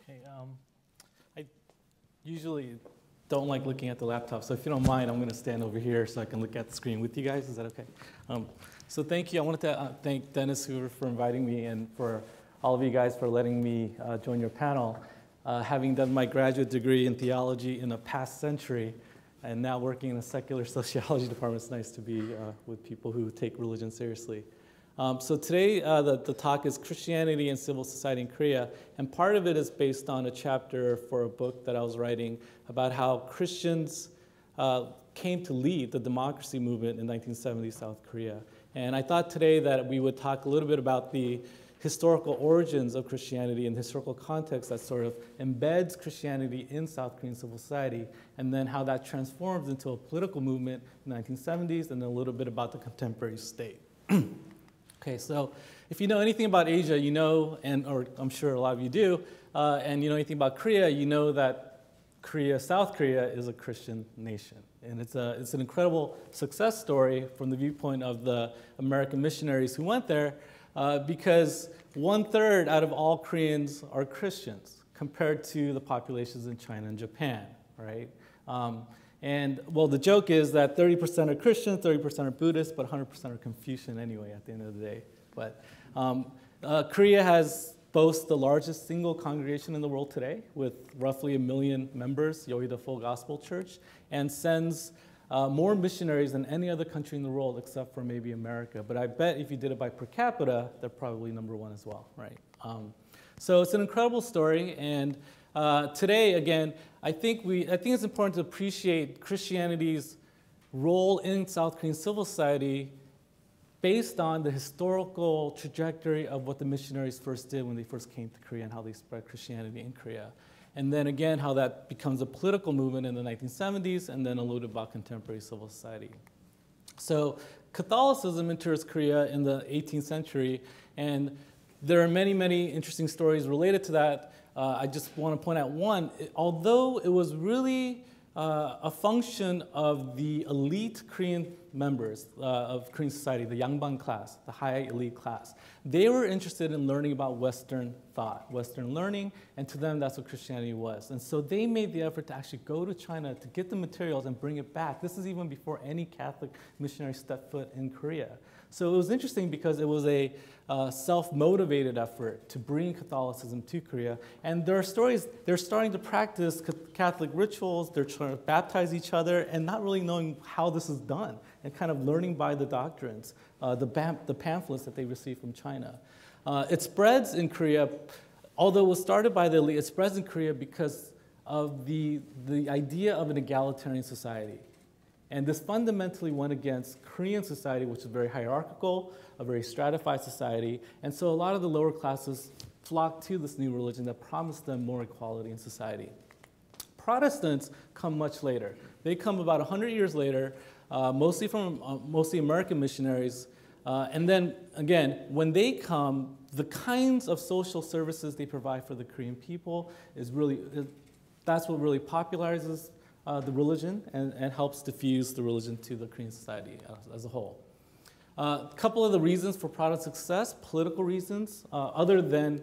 Okay, I usually don't like looking at the laptop, so if you don't mind, I'm going to stand over here so I can look at the screen with you guys. Is that okay? So thank you. I wanted to thank Dennis Hoover for inviting me and for all of you guys for letting me join your panel. Having done my graduate degree in theology in the past century and now working in a secular sociology department, it's nice to be with people who take religion seriously. So today, the talk is Christianity and Civil Society in Korea, and part of it is based on a chapter for a book that I was writing about how Christians came to lead the democracy movement in 1970 South Korea. And I thought today that we would talk a little bit about the historical origins of Christianity and the historical context that sort of embeds Christianity in South Korean civil society, and then how that transforms into a political movement in the 1970s, and then a little bit about the contemporary state. Okay, so if you know anything about Asia, you know, or I'm sure a lot of you do, and you know anything about Korea, you know that South Korea is a Christian nation. And it's an incredible success story from the viewpoint of the American missionaries who went there, because 1/3 out of all Koreans are Christians compared to the populations in China and Japan, right? And, well, the joke is that 30% are Christian, 30% are Buddhist, but 100% are Confucian anyway at the end of the day. But Korea boasts the largest single congregation in the world today with roughly 1 million members, Yoida Full Gospel Church, and sends more missionaries than any other country in the world except for maybe America. But I bet if you did it by per capita, they're probably #1 as well, right? So it's an incredible story, and today, again, I think it's important to appreciate Christianity's role in South Korean civil society based on the historical trajectory of what the missionaries first did when they first came to Korea and how they spread Christianity in Korea. And then again, how that becomes a political movement in the 1970s, and then a little bit about contemporary civil society. So Catholicism enters Korea in the 18th century, and there are many, many interesting stories related to that. I just want to point out one. Although it was really a function of the elite Korean members of Korean society, the Yangbang class, the high elite class, they were interested in learning about Western thought, Western learning, and to them that's what Christianity was. And so they made the effort to actually go to China to get the materials and bring it back. This is even before any Catholic missionary stepped foot in Korea. So it was interesting because it was a self-motivated effort to bring Catholicism to Korea. And there are stories, they're starting to practice Catholic rituals, they're trying to baptize each other, and not really knowing how this is done, and kind of learning by the doctrines, the pamphlets that they received from China. It spreads in Korea, although it was started by the elite, it spreads in Korea because of the idea of an egalitarian society. And this fundamentally went against Korean society, which is very hierarchical, a very stratified society. And so a lot of the lower classes flocked to this new religion that promised them more equality in society. Protestants come much later. They come about 100 years later, mostly American missionaries. And then, again, when they come, the kinds of social services they provide for the Korean people that's what really popularizes the religion and helps diffuse the religion to the Korean society as a whole. A couple of the reasons for Protestant success, political reasons, other than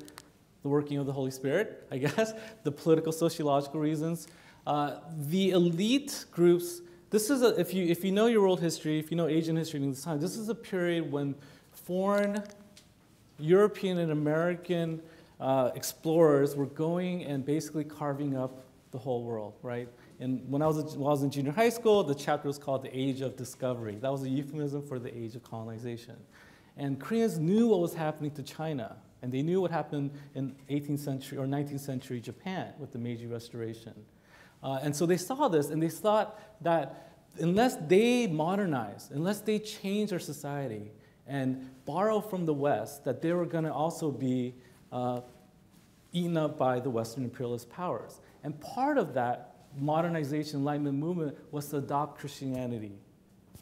the working of the Holy Spirit, I guess, the political sociological reasons. The elite groups, this is if you know your world history, if you know Asian history during this time, this is a period when foreign European and American explorers were going and basically carving up the whole world, right? And when I was in junior high school, the chapter was called The Age of Discovery. That was a euphemism for the age of colonization. And Koreans knew what was happening to China, and they knew what happened in 18th century or 19th century Japan with the Meiji Restoration. And so they saw this, and they thought that unless they modernize, unless they change their society and borrow from the West, that they were going to also be eaten up by the Western imperialist powers. And part of that modernization, Enlightenment movement was to adopt Christianity,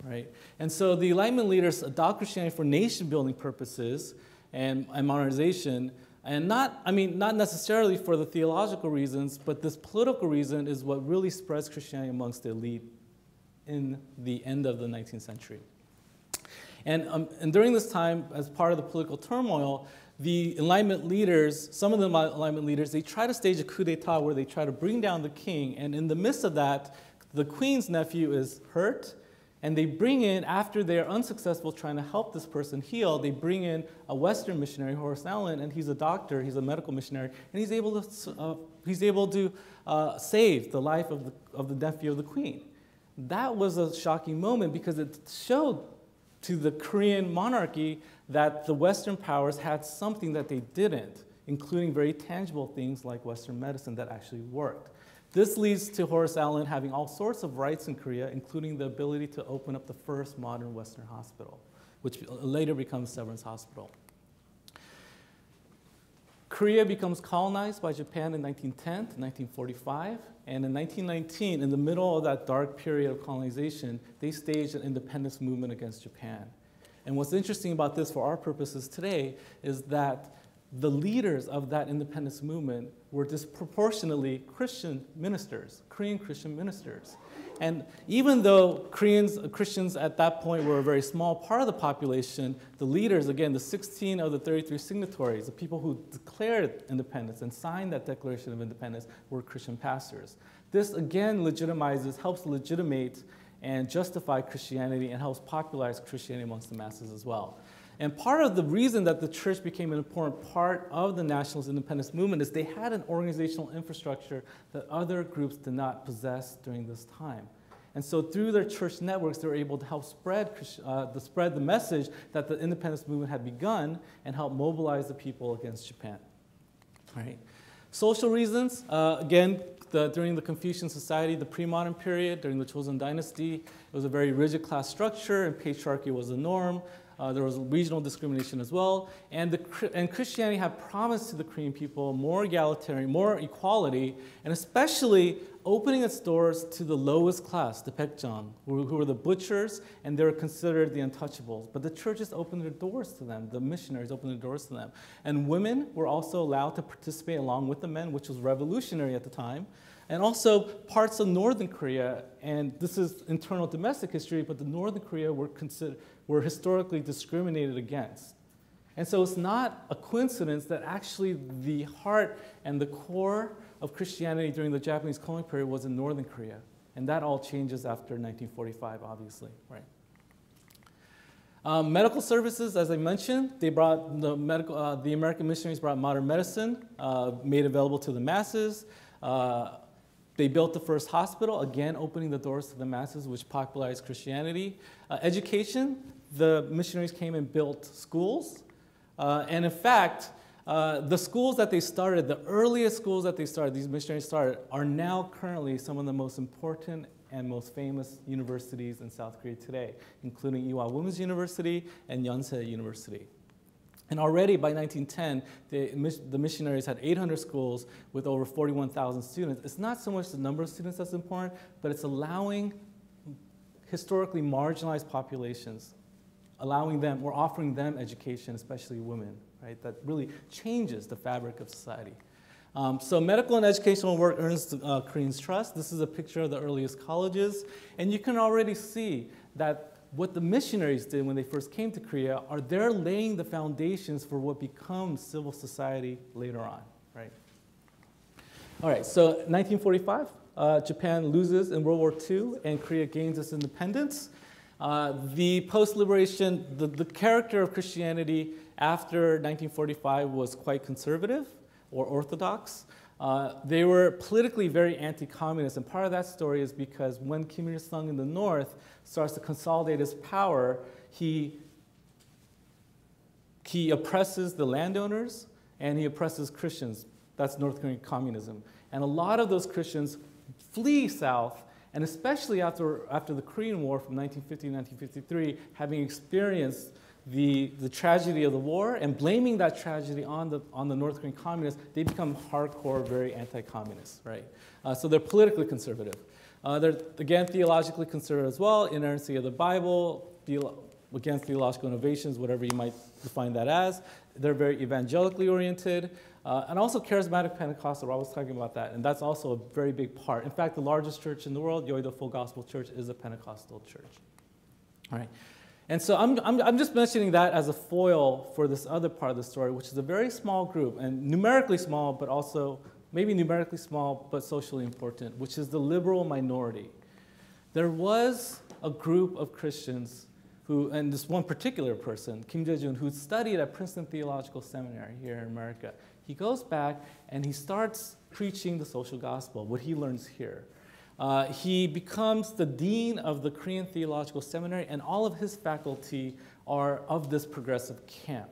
right? And so the Enlightenment leaders adopt Christianity for nation-building purposes and modernization, and not necessarily for the theological reasons, but this political reason is what really spreads Christianity amongst the elite in the end of the 19th century. And during this time, as part of the political turmoil, the Enlightenment leaders, some of the Enlightenment leaders, they try to stage a coup d'etat where they try to bring down the king. And in the midst of that, the queen's nephew is hurt. And they bring in, after they are unsuccessful trying to help this person heal, they bring in a Western missionary, Horace Allen, and he's a doctor, he's a medical missionary, and he's able to save the life of the nephew of the queen. That was a shocking moment because it showed to the Korean monarchy that the Western powers had something that they didn't, including very tangible things like Western medicine that actually worked. This leads to Horace Allen having all sorts of rights in Korea, including the ability to open up the first modern Western hospital, which later becomes Severance Hospital. Korea becomes colonized by Japan in 1910 to 1945, and in 1919, in the middle of that dark period of colonization, they staged an independence movement against Japan. And what's interesting about this for our purposes today is that the leaders of that independence movement were disproportionately Christian ministers, Korean Christian ministers. And even though Christians at that point were a very small part of the population, the leaders, again, the 16 of the 33 signatories, the people who declared independence and signed that Declaration of Independence, were Christian pastors. This, again, helps legitimate and justify Christianity and helps popularize Christianity amongst the masses as well. And part of the reason that the church became an important part of the nationalist independence movement is they had an organizational infrastructure that other groups did not possess during this time. And so through their church networks, they were able to help spread the message that the independence movement had begun and help mobilize the people against Japan. All right. Social reasons, again, during the Confucian society, the pre-modern period, during the Joseon dynasty, it was a very rigid class structure and patriarchy was the norm. There was regional discrimination as well. And Christianity had promised to the Korean people more egalitarian, more equality, and especially opening its doors to the lowest class, the baekjeong, who were the butchers, and they were considered the untouchables. But the churches opened their doors to them. The missionaries opened their doors to them. And women were also allowed to participate along with the men, which was revolutionary at the time. And also parts of northern Korea, and this is internal domestic history, but the northern Korea were historically discriminated against. And so it's not a coincidence that actually the heart and the core of Christianity during the Japanese colonial period was in northern Korea. And that all changes after 1945, obviously, right? Medical services, as I mentioned, they brought the American missionaries brought modern medicine, made available to the masses. They built the first hospital, again opening the doors to the masses, which popularized Christianity. Education, the missionaries came and built schools. And in fact, the schools that they started, the earliest schools that they started, these missionaries started, are now currently some of the most important and most famous universities in South Korea today, including Ewha Women's University and Yonsei University. And already by 1910, the missionaries had 800 schools with over 41,000 students. It's not so much the number of students that's important, but it's allowing historically marginalized populations, offering them education, especially women, right? That really changes the fabric of society. So medical and educational work earns the Koreans' trust. This is a picture of the earliest colleges. And you can already see that what the missionaries did when they first came to Korea are they're laying the foundations for what becomes civil society later on, right? All right, so 1945, Japan loses in World War II and Korea gains its independence. The post-liberation, the character of Christianity after 1945 was quite conservative or orthodox. They were politically very anti-communist, and part of that story is because when Kim Il-sung in the north starts to consolidate his power, he oppresses the landowners and he oppresses Christians. That's North Korean communism. And a lot of those Christians flee south, and especially after the Korean War from 1950 to 1953, having experienced the tragedy of the war and blaming that tragedy on the North Korean communists, they become hardcore, very anti-communist, right? So they're politically conservative. They're, again, theologically conservative as well, inerrancy of the Bible, against theological innovations, whatever you might define that as. They're very evangelically oriented, and also charismatic Pentecostal. I was talking about that, and that's also a very big part. In fact, the largest church in the world, Yoido Full Gospel Church, is a Pentecostal church. All right. And so I'm just mentioning that as a foil for this other part of the story, which is a very small group, and numerically small, but also maybe numerically small, but socially important, which is the liberal minority. There was a group of Christians who, and this one particular person, Kim Jae-jun, who studied at Princeton Theological Seminary here in America. He goes back and he starts preaching the social gospel, what he learns here. He becomes the dean of the Korean Theological Seminary, and all of his faculty are of this progressive camp.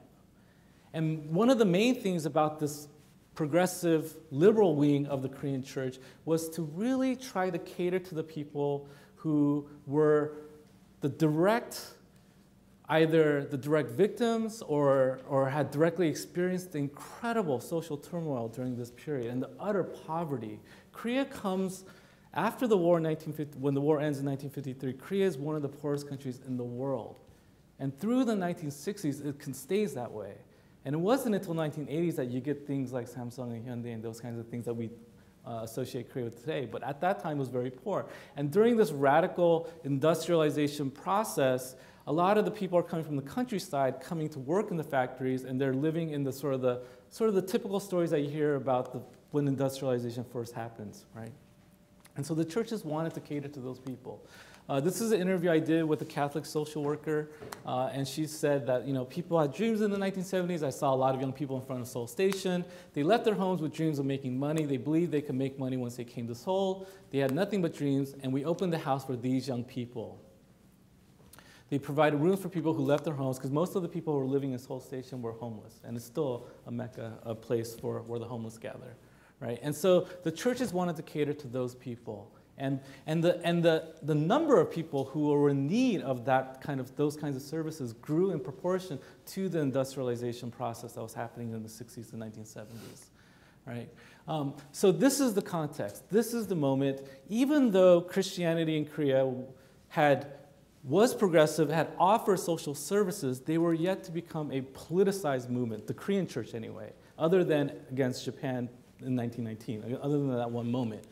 And one of the main things about this progressive liberal wing of the Korean church was to really try to cater to the people who were the direct, either the direct victims or had directly experienced the incredible social turmoil during this period and the utter poverty. Korea comes after the war in 1950, when the war ends in 1953, Korea is one of the poorest countries in the world. And through the 1960s, it stays that way. And it wasn't until the 1980s that you get things like Samsung and Hyundai and those kinds of things that we associate Korea with today. But at that time, it was very poor. And during this radical industrialization process, a lot of the people are coming from the countryside, coming to work in the factories, and they're living in the sort of the typical stories that you hear about when industrialization first happens, right? And so the churches wanted to cater to those people. This is an interview I did with a Catholic social worker, and she said that people had dreams in the 1970s. I saw a lot of young people in front of Seoul Station. They left their homes with dreams of making money. They believed they could make money once they came to Seoul. They had nothing but dreams, and we opened the house for these young people. They provided rooms for people who left their homes, because most of the people who were living in Seoul Station were homeless, and it's still a mecca, a place where the homeless gather. Right? And so the churches wanted to cater to those people. And the number of people who were in need of those kinds of services grew in proportion to the industrialization process that was happening in the 60s and 1970s. Right? So this is the context. This is the moment. Even though Christianity in Korea was progressive, had offered social services, they were yet to become a politicized movement, the Korean church anyway, other than against Japan in 1919, other than that one moment.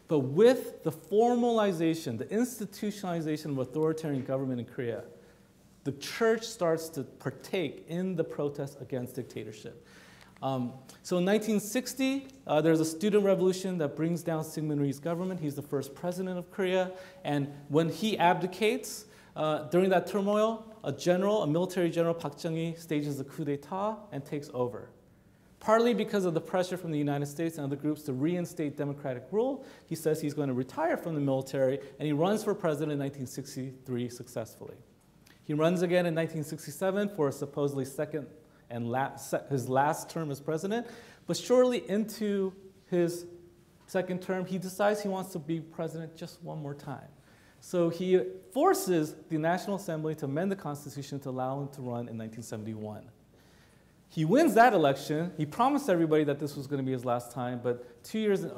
But with the formalization, the institutionalization of authoritarian government in Korea, the church starts to partake in the protests against dictatorship. So in 1960, there's a student revolution that brings down Syngman Rhee's government. He's the first president of Korea. And when he abdicates, during that turmoil, a military general, Park Chung-hee, stages a coup d'etat and takes over. Partly because of the pressure from the United States and other groups to reinstate democratic rule, he says he's going to retire from the military, and he runs for president in 1963 successfully. He runs again in 1967 for a supposedly his last term as president, but shortly into his second term, he decides he wants to be president just one more time. So he forces the National Assembly to amend the Constitution to allow him to run in 1971. He wins that election. He promised everybody that this was going to be his last time, but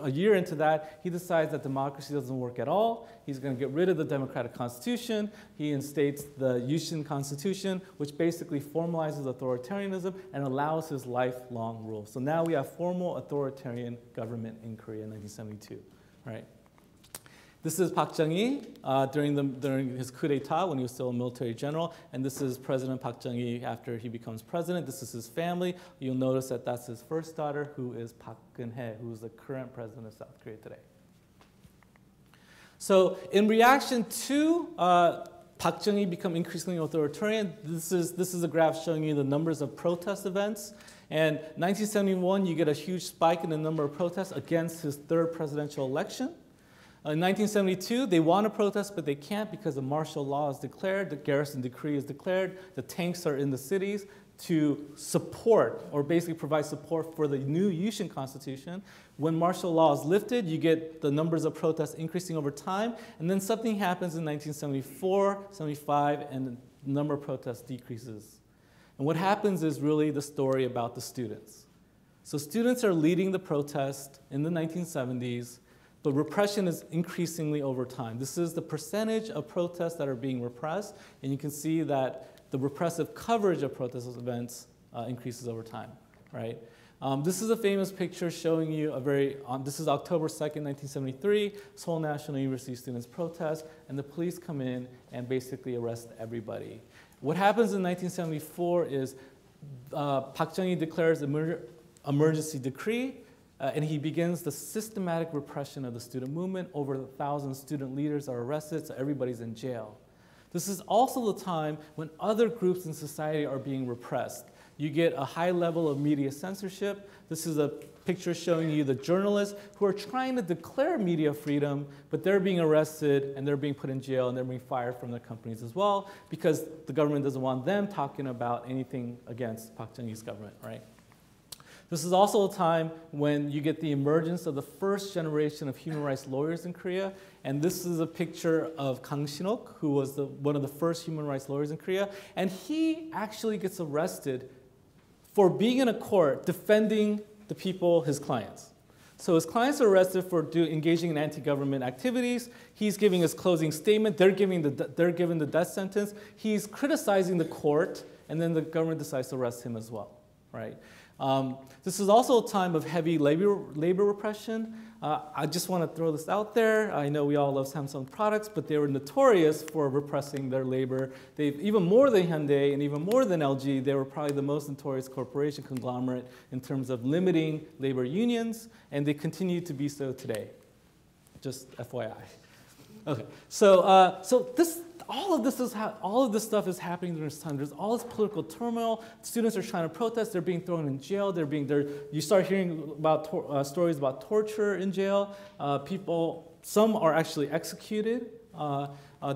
a year into that, he decides that democracy doesn't work at all. He's going to get rid of the democratic constitution. He instates the Yushin Constitution, which basically formalizes authoritarianism and allows his lifelong rule. So now we have formal authoritarian government in Korea in 1972, right? This is Park Chung-hee during his coup d'etat when he was still a military general, and this is President Park Chung-hee after he becomes president. This is his family. You'll notice that that's his first daughter, who is Park Geun-hye, who is the current president of South Korea today. So in reaction to Park Chung-hee become increasingly authoritarian, this is a graph showing you the numbers of protest events. And 1971, you get a huge spike in the number of protests against his third presidential election. In 1972, they want to protest, but they can't because the martial law is declared, the garrison decree is declared, the tanks are in the cities to support, or basically provide support for the new Yushin Constitution. When martial law is lifted, you get the numbers of protests increasing over time, and then something happens in 1974, 75, and the number of protests decreases. And what happens is really the story about the students. So students are leading the protest in the 1970s, but repression is increasingly over time. This is the percentage of protests that are being repressed, and you can see that the repressive coverage of protest events increases over time, right? This is a famous picture showing you this is October 2nd, 1973, Seoul National University students protest, and the police come in and basically arrest everybody. What happens in 1974 is Park Chung-hee declares emergency decree, and he begins the systematic repression of the student movement. Over 1,000 student leaders are arrested, so everybody's in jail. This is also the time when other groups in society are being repressed. You get a high level of media censorship. This is a picture showing you the journalists who are trying to declare media freedom, but they're being arrested and they're being put in jail and they're being fired from their companies as well because the government doesn't want them talking about anything against Park Chung-hee's government, right? This is also a time when you get the emergence of the first generation of human rights lawyers in Korea. And this is a picture of Kang Shin-ok, who was one of the first human rights lawyers in Korea. And he actually gets arrested for being in a court defending the people, his clients. So his clients are arrested for engaging in anti-government activities. He's giving his closing statement. They're given the death sentence. He's criticizing the court, and then the government decides to arrest him as well, right? This is also a time of heavy labor repression. I just want to throw this out there. I know we all love Samsung products, but they were notorious for repressing their labor. Even more than Hyundai and even more than LG, they were probably the most notorious corporation conglomerate in terms of limiting labor unions, and they continue to be so today. Just FYI. Okay, so all of this stuff is happening during this time. There's all this political turmoil. Students are trying to protest. They're being thrown in jail. You start hearing about stories about torture in jail. Some are actually executed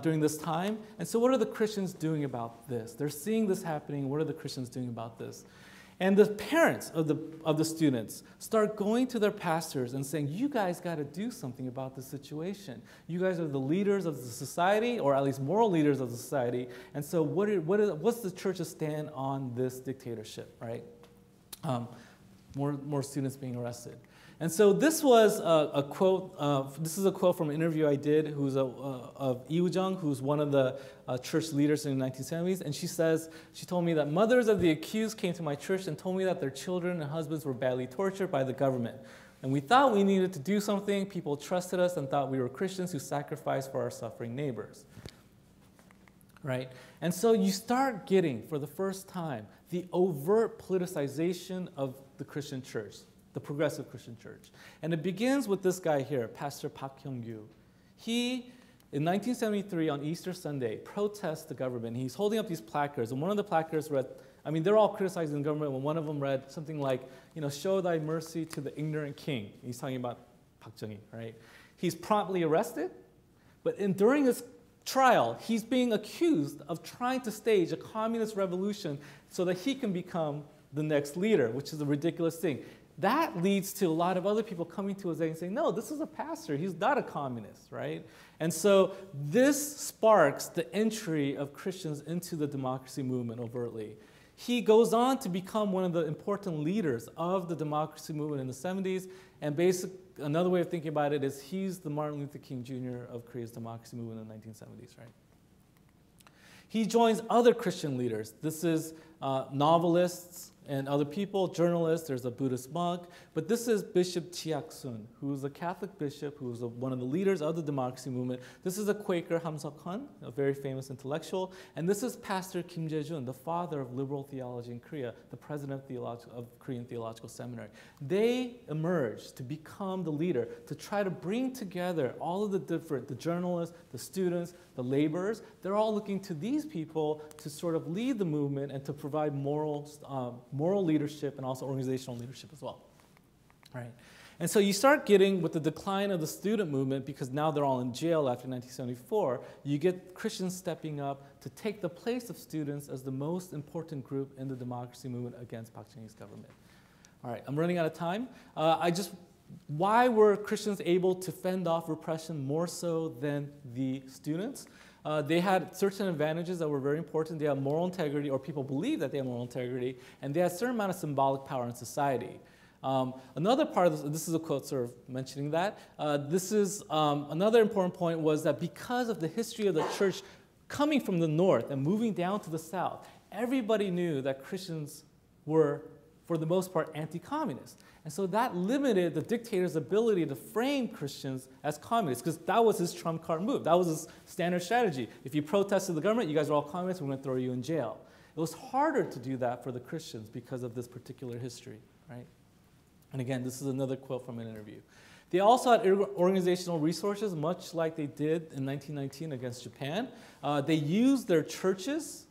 during this time. And so what are the Christians doing about this? They're seeing this happening. What are the Christians doing about this? And the parents of the students start going to their pastors and saying, you guys got to do something about this situation. You guys are the leaders of the society, or at least moral leaders of the society. And so what's the church's stand on this dictatorship, right? More students being arrested. And so this was a quote. This is a quote from an interview I did of Lee Woo-jung, who's one of the church leaders in the 1970s. And she told me that mothers of the accused came to my church and told me that their children and husbands were badly tortured by the government. And we thought we needed to do something. People trusted us and thought we were Christians who sacrificed for our suffering neighbors. Right? And so you start getting, for the first time, the overt politicization of the Christian church, the progressive Christian church. And it begins with this guy here, Pastor Park Hyung-gyu. He, in 1973, on Easter Sunday, protests the government. He's holding up these placards, and one of the placards read, they're all criticizing the government, when one of them read something like, show thy mercy to the ignorant king. He's talking about Park Chung-hee, right? He's promptly arrested, but during his trial, he's being accused of trying to stage a communist revolution so that he can become the next leader, which is a ridiculous thing. That leads to a lot of other people coming to us and saying, no, this is a pastor. He's not a communist, right? And so this sparks the entry of Christians into the democracy movement overtly. He goes on to become one of the important leaders of the democracy movement in the 70s. And another way of thinking about it is he's the Martin Luther King Jr. of Korea's democracy movement in the 1970s, right? He joins other Christian leaders. This is novelists and other people, journalists, there's a Buddhist monk, but this is Bishop Chiak-sun, who's a Catholic bishop, who's one of the leaders of the democracy movement. This is a Quaker, Ham Seok-hun, a very famous intellectual, and this is Pastor Kim Jae-jun, the father of liberal theology in Korea, the president of Korean Theological Seminary. They emerge to become the leader, to try to bring together all of the journalists, the students, the laborers. They're all looking to these people to sort of lead the movement and to provide moral leadership and also organizational leadership as well. Right? And so you start getting, with the decline of the student movement, because now they're all in jail after 1974, you get Christians stepping up to take the place of students as the most important group in the democracy movement against Park Chung-hee's government. All right, I'm running out of time. Why were Christians able to fend off repression more so than the students? They had certain advantages that were very important. They had moral integrity, or people believed that they had moral integrity, and they had a certain amount of symbolic power in society. Another part of this is a quote sort of mentioning that. Another important point was that because of the history of the church coming from the north and moving down to the south, everybody knew that Christians were for the most part, anti-communist. And so that limited the dictator's ability to frame Christians as communists, because that was his trump card move. That was his standard strategy. If you protested the government, you guys are all communists, we're going to throw you in jail. It was harder to do that for the Christians because of this particular history, right? And again, this is another quote from an interview. They also had organizational resources, much like they did in 1919 against Japan. They used their churches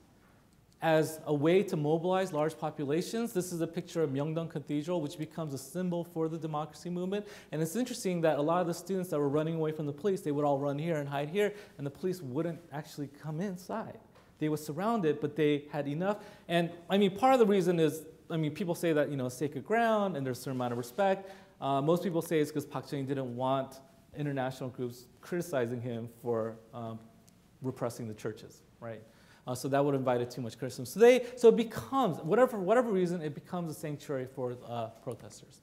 as a way to mobilize large populations. This is a picture of Myeongdong Cathedral, which becomes a symbol for the democracy movement. And it's interesting that a lot of the students that were running away from the police, they would all run here and hide here, and the police wouldn't actually come inside. They were surrounded, but they had enough. And I mean, part of the reason is, I mean, people say that, you know, sacred ground and there's a certain amount of respect. Most people say it's because Park Chung-hee didn't want international groups criticizing him for repressing the churches, right? So that would have invited too much criticism. So it becomes, for whatever reason, it becomes a sanctuary for protesters.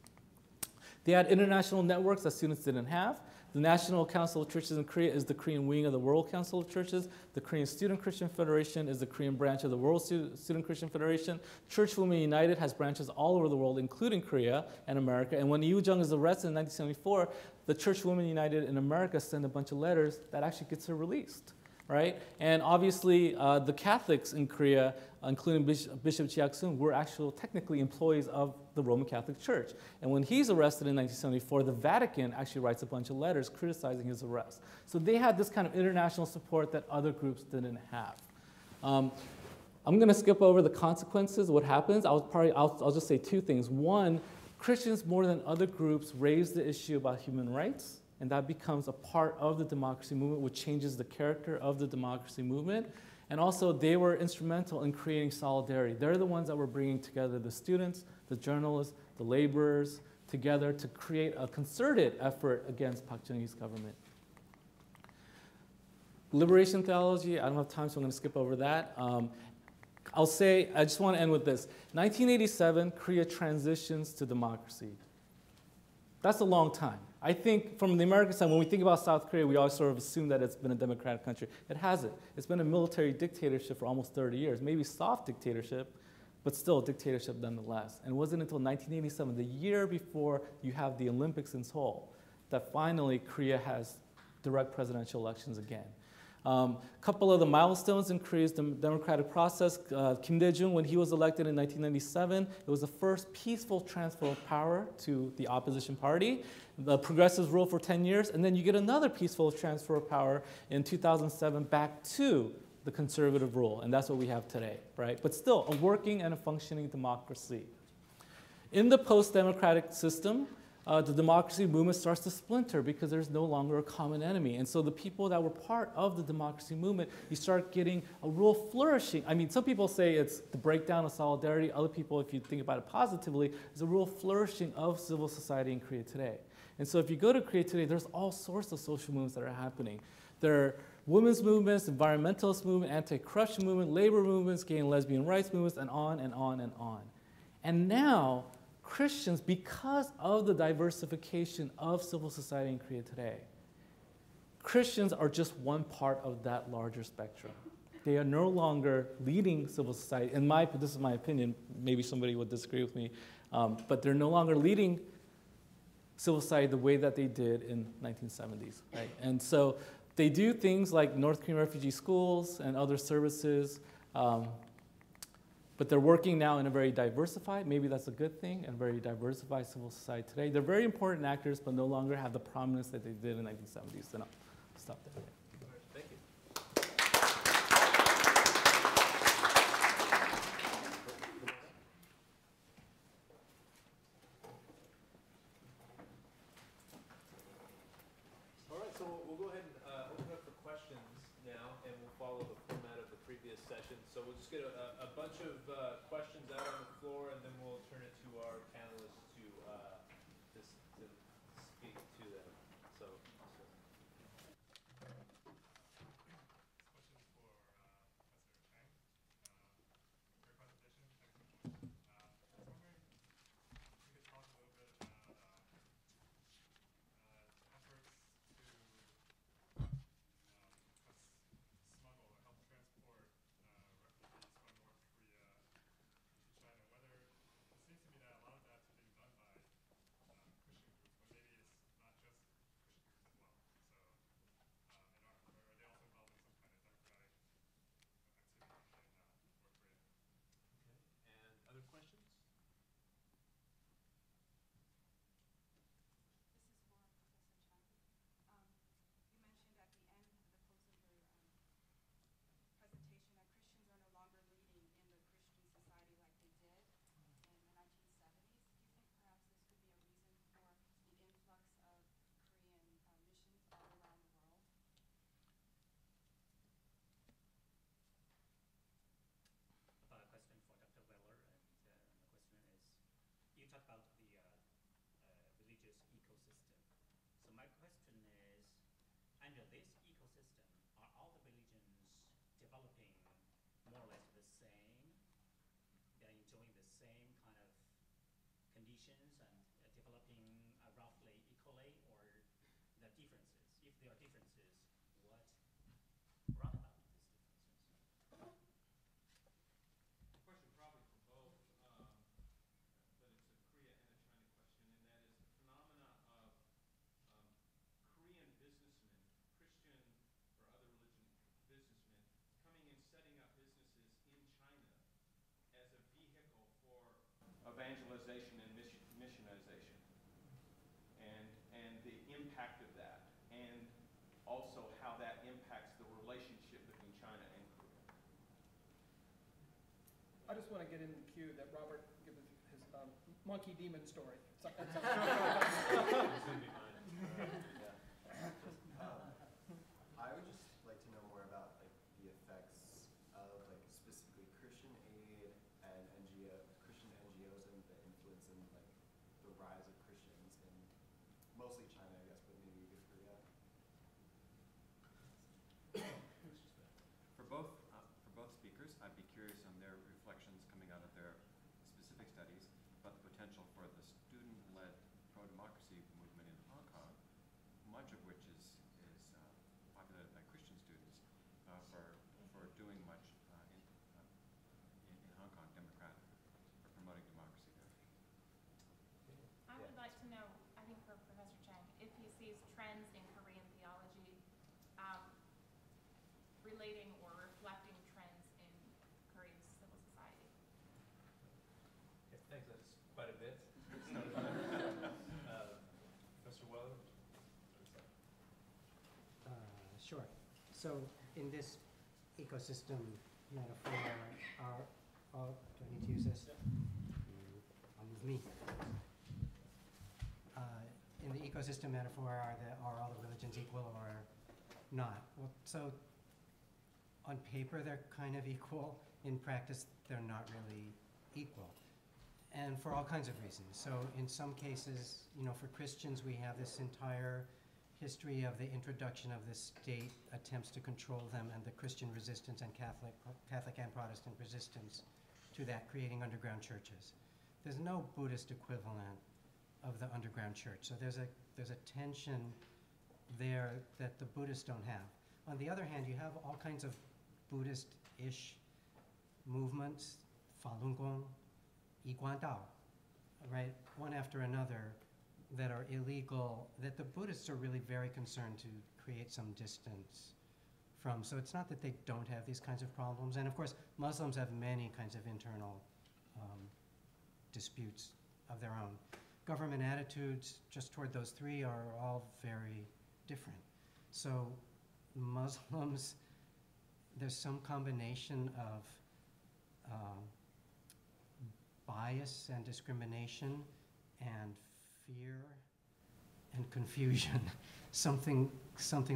They had international networks that students didn't have. The National Council of Churches in Korea is the Korean wing of the World Council of Churches. The Korean Student Christian Federation is the Korean branch of the World Student Christian Federation. Church Women United has branches all over the world, including Korea and America. And when Yu Jung is arrested in 1974, the Church Women United in America send a bunch of letters that actually gets her released, right? And obviously, the Catholics in Korea, including Bishop Jiak-sun, were actual technically employees of the Roman Catholic Church. And when he's arrested in 1974, the Vatican actually writes a bunch of letters criticizing his arrest. So they had this kind of international support that other groups didn't have. I'm going to skip over the consequences, what happens. I'll just say two things. One, Christians more than other groups raise the issue about human rights, and that becomes a part of the democracy movement, which changes the character of the democracy movement. And also, they were instrumental in creating solidarity. They're the ones that were bringing together the students, the journalists, the laborers, together to create a concerted effort against Park Chung-hee's government. Liberation theology, I don't have time, so I'm going to skip over that. I'll say, I just want to end with this. 1987, Korea transitions to democracy. That's a long time. I think from the American side, when we think about South Korea, we always sort of assume that it's been a democratic country. It hasn't. It's been a military dictatorship for almost 30 years, maybe soft dictatorship, but still a dictatorship nonetheless. And it wasn't until 1987, the year before you have the Olympics in Seoul, that finally Korea has direct presidential elections again. A couple of the milestones in Korea's democratic process. Kim Dae-jung, when he was elected in 1997, it was the first peaceful transfer of power to the opposition party. The progressives ruled for 10 years, and then you get another peaceful transfer of power in 2007 back to the conservative rule, and that's what we have today, right? But still, a working and a functioning democracy. In the post-democratic system, the democracy movement starts to splinter because there's no longer a common enemy. And so the people that were part of the democracy movement, you start getting a real flourishing. I mean, some people say it's the breakdown of solidarity. Other people, if you think about it positively, is a real flourishing of civil society in Korea today. And so if you go to Korea today, there's all sorts of social movements that are happening. There are women's movements, environmentalist movement, anti-corruption movement, labor movements, gay and lesbian rights movements, and on and on and on. And now, Christians, because of the diversification of civil society in Korea today, Christians are just one part of that larger spectrum. They are no longer leading civil society. This is my opinion, maybe somebody would disagree with me, but they're no longer leading civil society the way that they did in 1970s, right? And so they do things like North Korean refugee schools and other services, but they're working now in a very diversified, maybe that's a good thing, and very diversified civil society today. They're very important actors, but no longer have the prominence that they did in the 1970s. So no, stop there. Thank you. All right, so we'll go ahead and open up for questions now, and we'll follow the format of the previous session. So we'll just get a bunch of questions out on the floor, and then we'll turn it to our panelists to speak to them. So. kind of this ecosystem, are all the religions developing more or less the same? They're enjoying the same kind of conditions and developing roughly equally, or the differences? If there are differences, what brought about these differences? Question probably for both, but it's a Korea and a China question, and that is the phenomena of Korean businessmen, Christian or other religion businessmen, coming and setting up businesses in China as a vehicle for evangelization and missionization, and the impact of that, and also how that impacts the relationship between China and Korea. I just want to get in the queue that Robert give his monkey demon story. I would just like to know more about like the effects of like specifically Christian aid and Christian NGOs and the influence and like the rise of Christians in mostly China, I guess, but maybe even Korea. For both speakers, I'd be curious on their reflections coming out of their specific studies about the potential for the student-led pro-democracy movement in Hong Kong, much of which is populated by Christian students, for doing much in Hong Kong for promoting democracy there. I would like to know, I think for Professor Chang, if he sees trends in Korean theology relating or reflecting trends in Korean civil society. Okay, thanks, that's quite a bit. Professor Weller? Sure. So in this ecosystem metaphor, do I need to use this? I'll use me. In the ecosystem metaphor, are all the religions equal or not? Well, so on paper, they're kind of equal. In practice, they're not really equal. And for all kinds of reasons. So in some cases, for Christians, we have this entire history of the introduction of the state attempts to control them and the Christian resistance and Catholic and Protestant resistance to that, creating underground churches. There's no Buddhist equivalent of the underground church. So there's a tension there that the Buddhists don't have. On the other hand, you have all kinds of Buddhist-ish movements, Falun Gong, Yiguan Dao, right, one after another, that are illegal, that the Buddhists are really very concerned to create some distance from. So it's not that they don't have these kinds of problems. And of course, Muslims have many kinds of internal disputes of their own. Government attitudes just toward those three are all very different. So Muslims, there's some combination of bias and discrimination and fear and confusion, something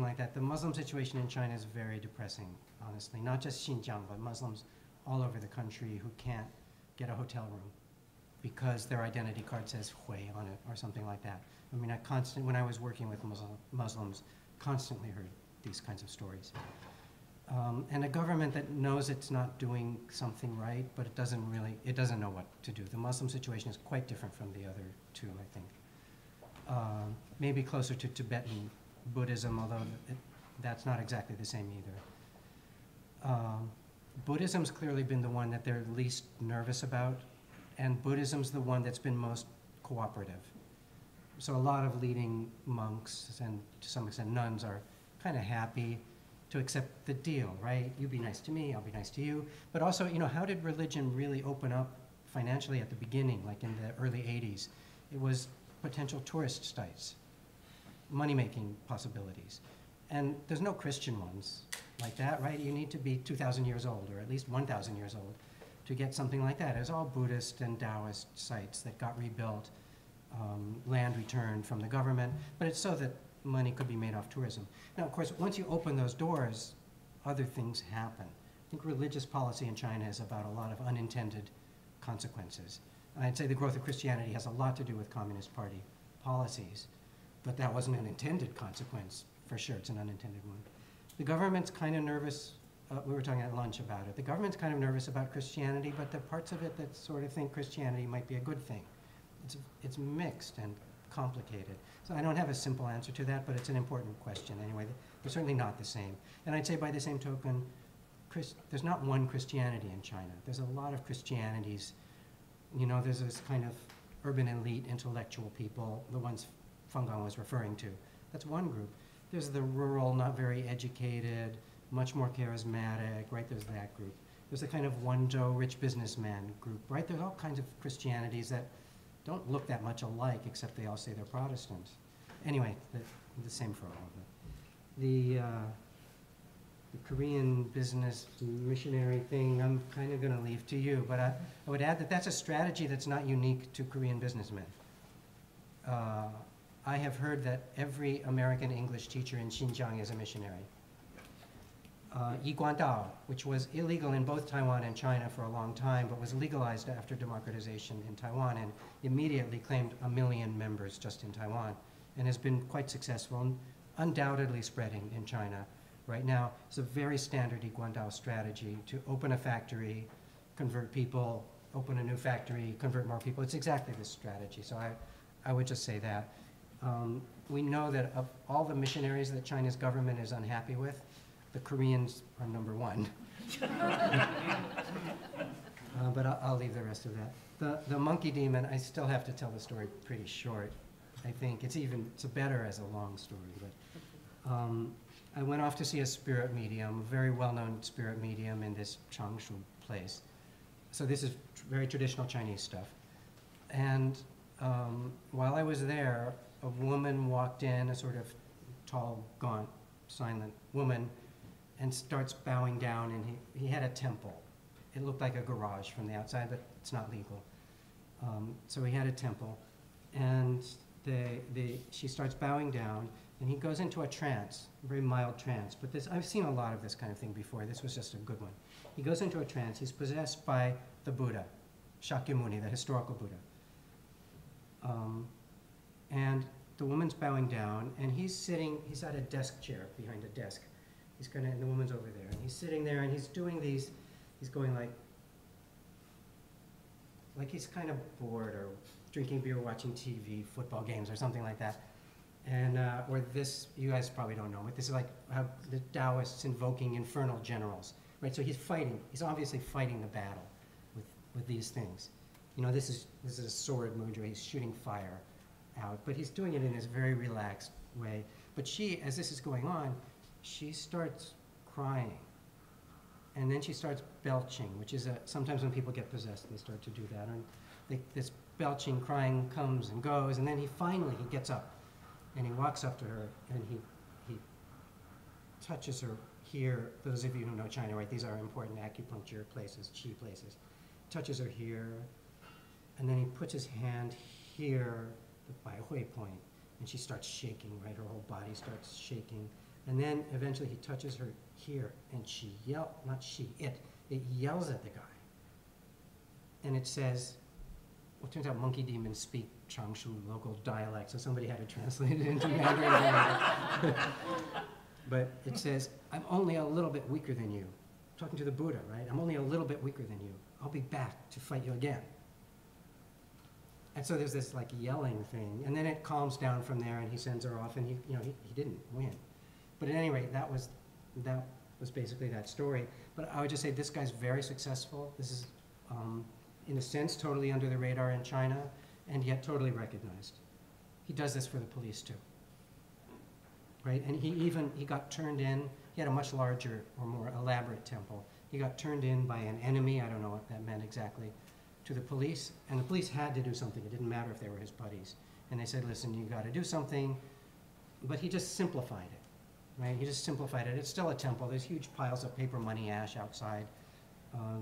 like that. The Muslim situation in China is very depressing, honestly. Not just Xinjiang, but Muslims all over the country who can't get a hotel room because their identity card says Hui on it or something like that. I mean, when I was working with Muslims, constantly heard these kinds of stories. And a government that knows it's not doing something right, but it doesn't know what to do. The Muslim situation is quite different from the other two, I think. Maybe closer to Tibetan Buddhism, although that's not exactly the same either. Buddhism's clearly been the one that they're least nervous about, and Buddhism's the one that's been most cooperative. So a lot of leading monks and to some extent nuns are kind of happy to accept the deal, right? You be nice to me, I'll be nice to you. But also, how did religion really open up financially at the beginning, like in the early 80s? It was potential tourist sites, money-making possibilities. And there's no Christian ones like that, right? You need to be 2,000 years old, or at least 1,000 years old, to get something like that. It was all Buddhist and Taoist sites that got rebuilt, land returned from the government, but it's so that money could be made off tourism. Now, of course, once you open those doors, other things happen. I think religious policy in China is about a lot of unintended consequences. And I'd say the growth of Christianity has a lot to do with Communist Party policies, but that wasn't an intended consequence for sure, it's an unintended one. The government's kind of nervous, we were talking at lunch about it, the government's kind of nervous about Christianity, but there are parts of it that sort of think Christianity might be a good thing. It's mixed and complicated. So I don't have a simple answer to that, but it's an important question anyway. They're certainly not the same. And I'd say by the same token, there's not one Christianity in China. There's a lot of Christianities. You know, there's this kind of urban elite intellectual people, the ones Feng Gang was referring to. That's one group. There's the rural, not very educated, much more charismatic, right? There's that group. There's the kind of Wenzhou rich businessman group, right? There's all kinds of Christianities that don't look that much alike, except they all say they're Protestants. Anyway, the same for all of them. The Korean business missionary thing, I'm kind of going to leave to you, but I would add that that's a strategy that's not unique to Korean businessmen. I have heard that every American English teacher in Xinjiang is a missionary. Yi Guandao, which was illegal in both Taiwan and China for a long time, but was legalized after democratization in Taiwan and immediately claimed 1 million members just in Taiwan and has been quite successful and undoubtedly spreading in China. Right now, it's a very standard Yi Guandao strategy to open a factory, convert people, open a new factory, convert more people. It's exactly this strategy, so I would just say that. We know that of all the missionaries that China's government is unhappy with, the Koreans are number one. But I'll leave the rest of that. The monkey demon, I still have to tell the story pretty short. I think it's better as a long story. But I went off to see a spirit medium, a very well-known spirit medium in this Changshu place. So this is very traditional Chinese stuff. And while I was there, a woman walked in, a sort of tall, gaunt, silent woman, and starts bowing down, and he had a temple. It looked like a garage from the outside, but it's not legal. So he had a temple, and she starts bowing down, and he goes into a trance, a very mild trance. But I've seen a lot of this kind of thing before. This was just a good one. He goes into a trance. He's possessed by the Buddha, Shakyamuni, the historical Buddha. And the woman's bowing down, and he's at a desk chair behind a desk. And the woman's over there, and he's sitting there, and he's doing these, he's going like he's kind of bored or drinking beer, watching TV, football games, or something like that. And, or this, you guys probably don't know, but this is like how the Taoists invoking infernal generals, right? So he's obviously fighting the battle with these things. You know, this is a sword mudra, he's shooting fire out, but he's doing it in this very relaxed way. But she, as this is going on, she starts crying. And then she starts belching, which is sometimes when people get possessed, they start to do that. And this belching, crying comes and goes, and then he gets up, and he walks up to her, and he touches her here. Those of you who know China, right, these are important acupuncture places, qi places. Touches her here, and then he puts his hand here, the Bai Hui point, and she starts shaking, right? Her whole body starts shaking. And then eventually he touches her here, and it yells at the guy. And it says, well, it turns out monkey demons speak Changshu local dialect, so somebody had to translate it into Mandarin. But it says, I'm only a little bit weaker than you. Talking to the Buddha, right? I'm only a little bit weaker than you. I'll be back to fight you again. And so there's this like yelling thing, and then it calms down from there, and he sends her off, and he didn't win. But at any rate, that was basically that story. But I would just say this guy's very successful. This is, in a sense, totally under the radar in China, and yet totally recognized. He does this for the police too, right? And he got turned in. He had a much larger or more elaborate temple. He got turned in by an enemy. I don't know what that meant exactly, to the police, and the police had to do something. It didn't matter if they were his buddies, and they said, "Listen, you got to do something." But he just simplified it. Right? He just simplified it. It's still a temple. There's huge piles of paper money ash outside.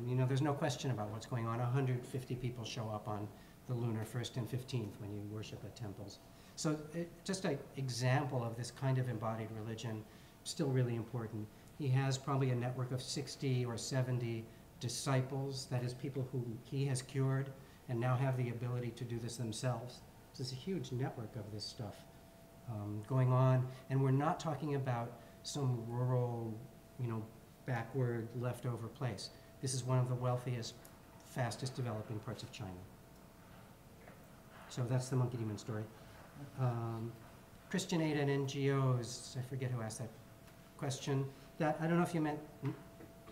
There's no question about what's going on. 150 people show up on the lunar 1st and 15th when you worship at temples. So just an example of this kind of embodied religion, still really important. He has probably a network of 60 or 70 disciples, that is people who he has cured and now have the ability to do this themselves. So it's a huge network of this stuff. going on, and we're not talking about some rural, backward, leftover place. This is one of the wealthiest, fastest developing parts of China. So that's the monkey demon story. Christian aid and NGOs, I forget who asked that question. That, I don't know if you meant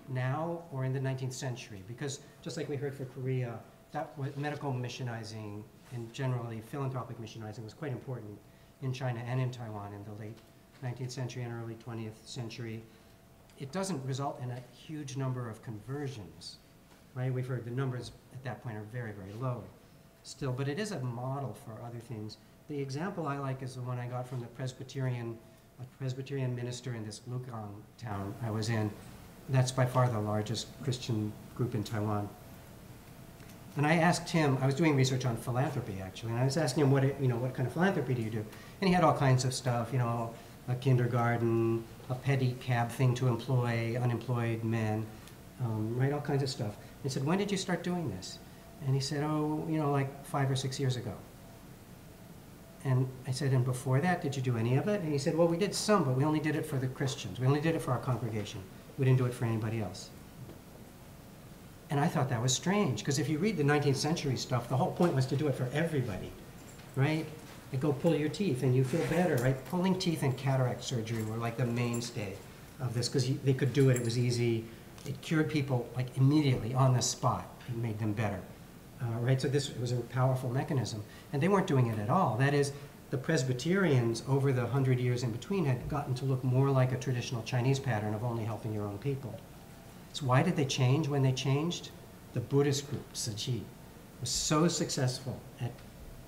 now or in the 19th century, because just like we heard for Korea, that was medical missionizing and generally philanthropic missionizing was quite important in China and in Taiwan in the late 19th century and early 20th century. It doesn't result in a huge number of conversions, right? We've heard the numbers at that point are very, very low still, but it is a model for other things. The example I like is the one I got from a Presbyterian minister in this Lugang town I was in. That's by far the largest Christian group in Taiwan. And I asked him, I was doing research on philanthropy actually, and I was asking him what kind of philanthropy do you do? And he had all kinds of stuff, a kindergarten, a pedicab thing to employ unemployed men, right, all kinds of stuff. He said, when did you start doing this? And he said, like 5 or 6 years ago. And I said, and before that, did you do any of it? And he said, well, we did some, but we only did it for the Christians. We only did it for our congregation. We didn't do it for anybody else. And I thought that was strange, because if you read the 19th century stuff, the whole point was to do it for everybody, right? Like, go pull your teeth and you feel better, right? Pulling teeth and cataract surgery were like the mainstay of this, because they could do it, it was easy. It cured people like immediately on the spot. It made them better, right? So this was a powerful mechanism. And they weren't doing it at all. That is, the Presbyterians over the 100 years in between had gotten to look more like a traditional Chinese pattern of only helping your own people. So why did they change when they changed? The Buddhist group, Sociology, was so successful at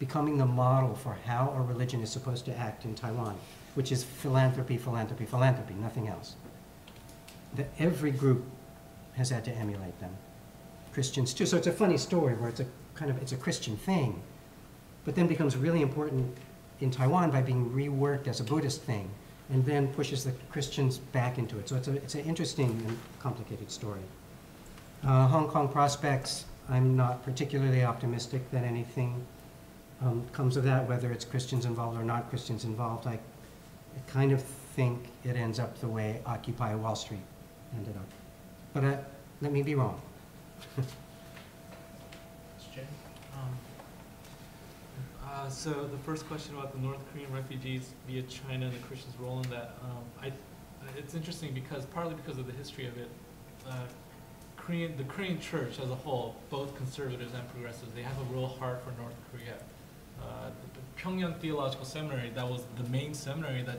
becoming the model for how a religion is supposed to act in Taiwan, which is philanthropy, philanthropy, philanthropy, nothing else. That every group has had to emulate them. Christians too. So it's a funny story where it's a Christian thing, but then becomes really important in Taiwan by being reworked as a Buddhist thing, and then pushes the Christians back into it. So it's an interesting and complicated story. Hong Kong prospects, I'm not particularly optimistic that anything comes of that, whether it's Christians involved or not Christians involved. I kind of think it ends up the way Occupy Wall Street ended up. But let me be wrong. So the first question about the North Korean refugees via China and the Christians' role in that, it's interesting partly because of the history of it. The Korean church as a whole, both conservatives and progressives, they have a real heart for North Korea. The Pyongyang Theological Seminary, that was the main seminary that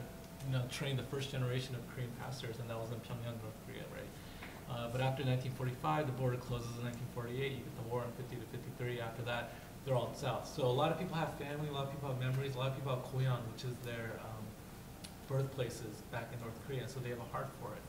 trained the first generation of Korean pastors, and that was in Pyongyang, North Korea, right? But after 1945, the border closes in 1948. You get the war in 50 to 53. After that, they're all south. So a lot of people have family, a lot of people have memories, a lot of people have Goyang, which is their birthplaces back in North Korea, so they have a heart for it.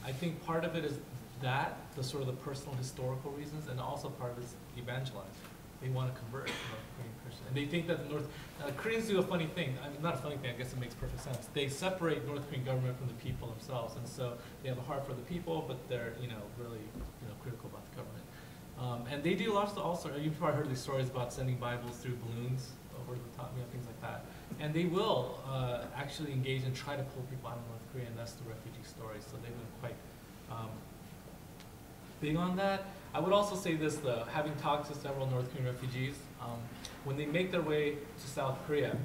I think part of it is that, the sort of the personal historical reasons, and also part of it is evangelize. They want to convert North Korean Christians. And they think that the Koreans do a funny thing. I mean, not a funny thing, I guess it makes perfect sense. They separate North Korean government from the people themselves, and so they have a heart for the people, but they're, really, critical about the government. And they do lots of also, you've probably heard these stories about sending Bibles through balloons over the top, things like that. And they will actually engage and try to pull people out of North Korea, and that's the refugee story. So they've been quite big on that. I would also say this though, having talked to several North Korean refugees, when they make their way to South Korea,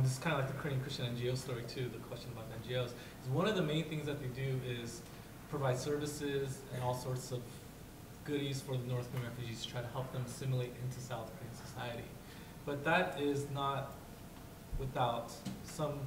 this is kind of like the Korean Christian NGO story too, the question about NGOs, is one of the main things that they do is provide services and all sorts of goodies for the North Korean refugees to try to help them assimilate into South Korean society. But that is not without some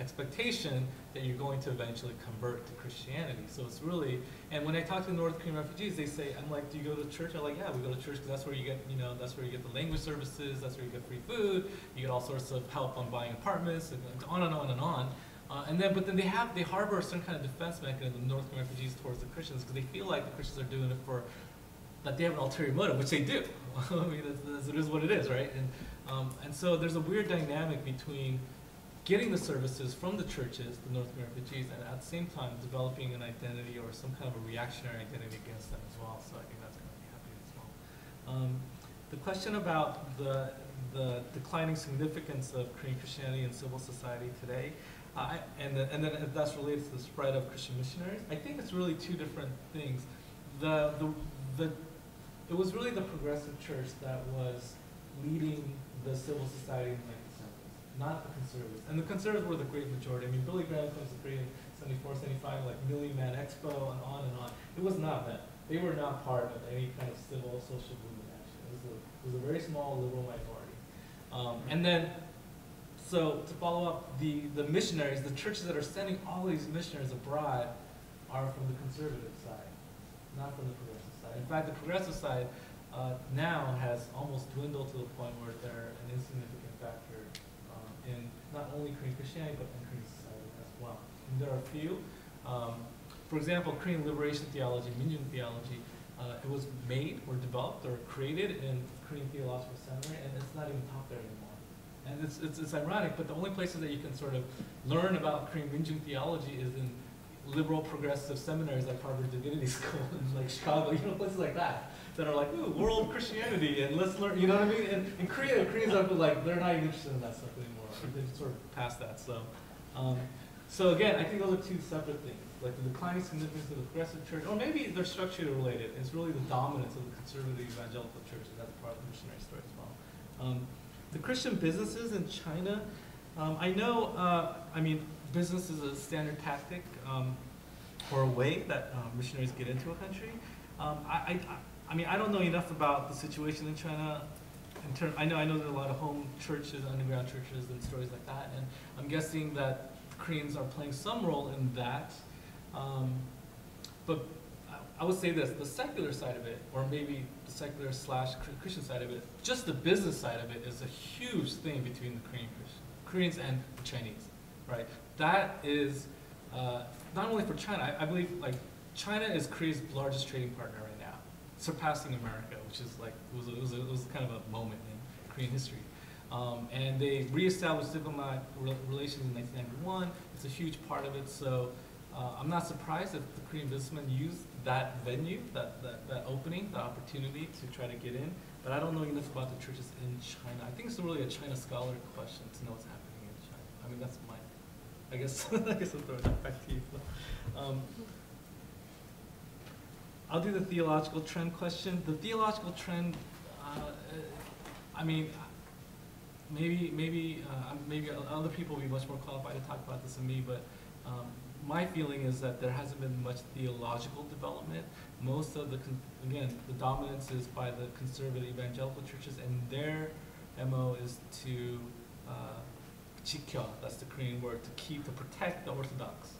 expectation that you're going to eventually convert to Christianity. So it's really, and when I talk to North Korean refugees, they say, I'm like, do you go to church? I'm like, yeah, we go to church because that's where you get, that's where you get the language services, that's where you get free food, you get all sorts of help on buying apartments, and on and on and on. But then they harbor a certain kind of defense mechanism, North Korean refugees towards the Christians, because they feel like the Christians are doing it that they have an ulterior motive, which they do. I mean, it is what it is, right? And so there's a weird dynamic between getting the services from the churches, the North Korean refugees, and at the same time developing an identity or some kind of a reactionary identity against them as well. So I think that's going to be happening as well. The question about the the declining significance of Korean Christianity in civil society today, and then if that's related to the spread of Christian missionaries, I think it's really two different things. It was really the progressive church that was leading the civil society in the 1970s, not the conservatives. And the conservatives were the great majority. I mean, Billy Graham comes to Korea in 74, 75, like Million Man Expo and on and on. It was not them. They were not part of any kind of civil social movement action. It was a very small liberal minority. And then, so to follow up, the missionaries, the churches that are sending all these missionaries abroad are from the conservative side, not from the progressive side. In fact, the progressive side now has almost dwindled to the point where they're an insignificant factor in not only Korean Christianity, but in Korean society as well. And there are a few. For example, Korean liberation theology, Minjung theology, it was made or developed or created in Korean Theological Seminary, and it's not even taught there anymore. And it's ironic, but the only places that you can sort of learn about Korean Minjung theology is in liberal progressive seminaries like Harvard Divinity School and like Chicago, places like that are like, ooh, world Christianity, and let's learn, you know what I mean? And in Korea, Koreans are like, they're not even interested in that stuff anymore. They've sort of passed that. So again, I think those are two separate things, like the declining significance of the progressive church, or maybe they're structurally related. It's really the dominance of the conservative evangelical church, and that's part of the missionary story as well. The Christian businesses in China, I know, business is a standard tactic or a way that missionaries get into a country. I don't know enough about the situation in China. I know there are a lot of home churches, underground churches, and stories like that, and I'm guessing that Koreans are playing some role in that. But I would say this: the secular side of it, or maybe the secular / Christian side of it, just the business side of it, is a huge thing between the Koreans and the Chinese, right? That is not only for China. I believe like China is Korea's largest trading partner right now, surpassing America, which is like it was kind of a moment in Korean history. And they reestablished diplomatic relations in 1991. It's a huge part of it. So I'm not surprised that the Korean businessmen used that venue, that opening, the opportunity to try to get in. But I don't know enough about the churches in China. I think it's really a China scholar question to know what's happening in China. I mean, that's my, I guess I'll throw that back to you. I'll do the theological trend question. The theological trend, maybe other people will be much more qualified to talk about this than me, but my feeling is that there hasn't been much theological development. Most of the dominance is by the conservative evangelical churches, and their MO is to jikyo, that's the Korean word, to protect the Orthodox,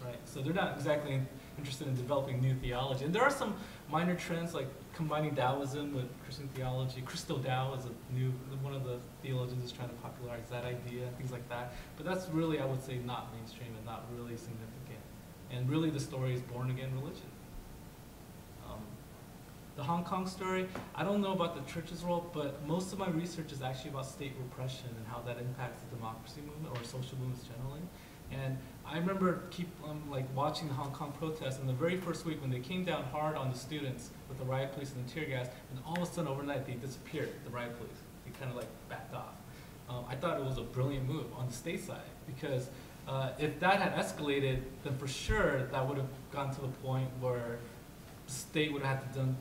right? So they're not exactly interested in developing new theology. And there are some minor trends like combining Taoism with Christian theology. Christo Tao is one of the theologians is trying to popularize that idea, things like that. But that's really, I would say, not mainstream and not really significant. And really the story is born again religion. The Hong Kong story, I don't know about the church's role, but most of my research is actually about state repression and how that impacts the democracy movement or social movements generally. And I remember watching the Hong Kong protests, and the very first week when they came down hard on the students with the riot police and the tear gas, and all of a sudden overnight they disappeared, the riot police. They kind of like backed off. I thought it was a brilliant move on the state side, because if that had escalated, then for sure that would have gone to the point where the state would have had to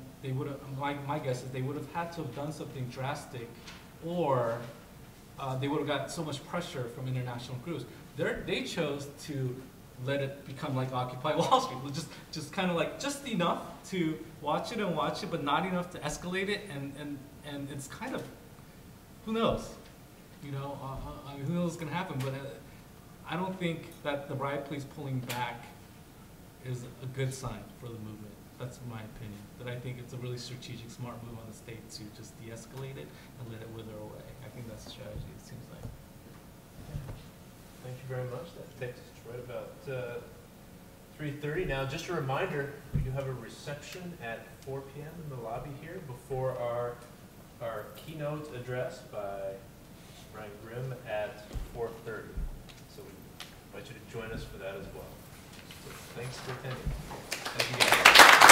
my guess is they would have had to have done something drastic, or they would have got so much pressure from international groups. They chose to let it become like Occupy Wall Street, just kind of like just enough to watch it, but not enough to escalate it, and it's kind of, who knows, who knows what's gonna happen, but I don't think that the riot police pulling back is a good sign for the movement. That's my opinion. That I think it's a really strategic, smart move on the state to just de-escalate it and let it wither away. I think that's the strategy, it seems like. Thank you very much. That takes us right about 3:30. Now, just a reminder, we do have a reception at 4 p.m. in the lobby here before our keynote address by Brian Grimm at 4:30. So we invite you to join us for that as well. So thanks for attending. Thank you guys.